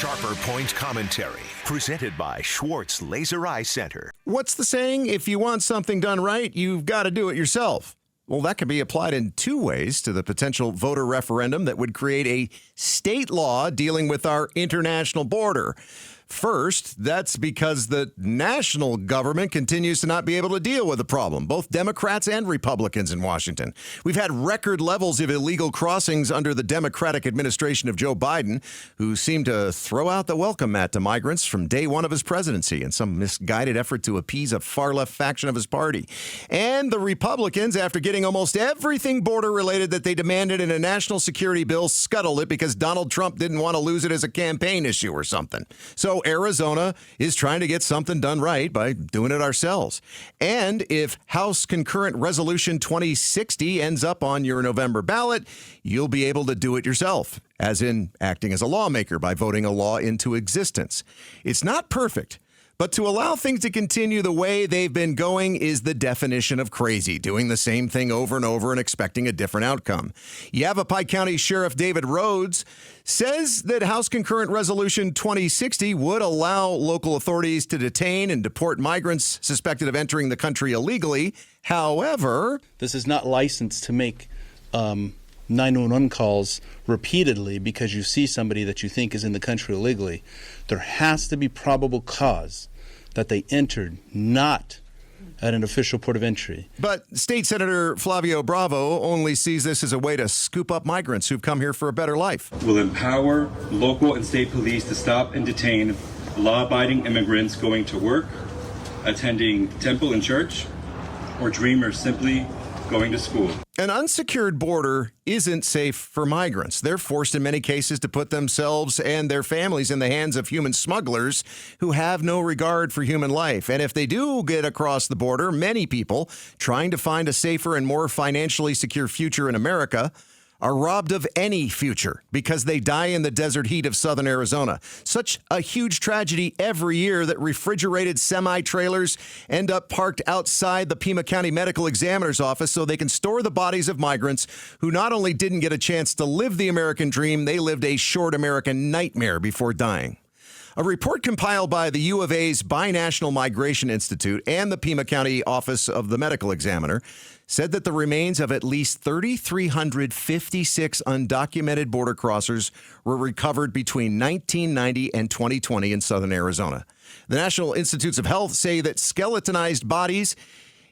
Sharper Point Commentary, presented by Schwartz Laser Eye Center. What's the saying? If you want something done right, you've got to do it yourself. Well, that could be applied in two ways to the potential voter referendum that would create a state law dealing with our international border. First, that's because the national government continues to not be able to deal with the problem, both Democrats and Republicans in Washington. We've had record levels of illegal crossings under the Democratic administration of Joe Biden, who seemed to throw out the welcome mat to migrants from day one of his presidency in some misguided effort to appease a far-left faction of his party. And the Republicans, after getting almost everything border-related that they demanded in a national security bill, scuttled it because Donald Trump didn't want to lose it as a campaign issue or something. So Arizona is trying to get something done right by doing it ourselves. And if House Concurrent Resolution 2060 ends up on your November ballot, you'll be able to do it yourself, as in acting as a lawmaker by voting a law into existence. It's not perfect, but to allow things to continue the way they've been going is the definition of crazy, doing the same thing over and over and expecting a different outcome. Yavapai County Sheriff David Rhodes says that House Concurrent Resolution 2060 would allow local authorities to detain and deport migrants suspected of entering the country illegally. However, this is not licensed to make 911 calls repeatedly because you see somebody that you think is in the country illegally. There has to be probable cause that they entered not at an official port of entry. But State Senator Flavio Bravo only sees this as a way to scoop up migrants who've come here for a better life. Will empower local and state police to stop and detain law-abiding immigrants going to work, attending temple and church, or dreamers simply going to school. An unsecured border isn't safe for migrants. They're forced in many cases to put themselves and their families in the hands of human smugglers who have no regard for human life. And if they do get across the border, many people trying to find a safer and more financially secure future in America are robbed of any future because they die in the desert heat of southern Arizona. Such a huge tragedy every year that refrigerated semi-trailers end up parked outside the Pima County Medical Examiner's office so they can store the bodies of migrants who not only didn't get a chance to live the American dream, they lived a short American nightmare before dying. A report compiled by the U of A's Binational Migration Institute and the Pima County Office of the Medical Examiner said that the remains of at least 3,356 undocumented border crossers were recovered between 1990 and 2020 in southern Arizona. The National Institutes of Health say that skeletonized bodies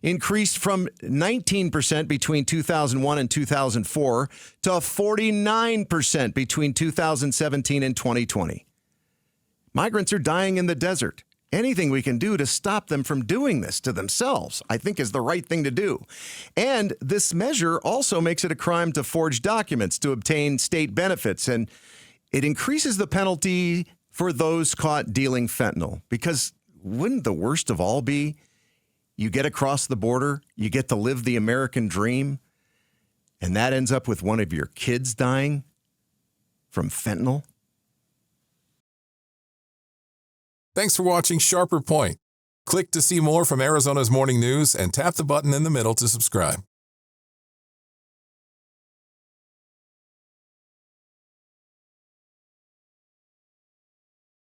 increased from 19% between 2001 and 2004 to 49% between 2017 and 2020. Migrants are dying in the desert. Anything we can do to stop them from doing this to themselves, I think, is the right thing to do. And this measure also makes it a crime to forge documents to obtain state benefits, and it increases the penalty for those caught dealing fentanyl. Because wouldn't the worst of all be you get across the border, you get to live the American dream, and that ends up with one of your kids dying from fentanyl? Thanks for watching Sharper Point. Click to see more from Arizona's Morning News and tap the button in the middle to subscribe.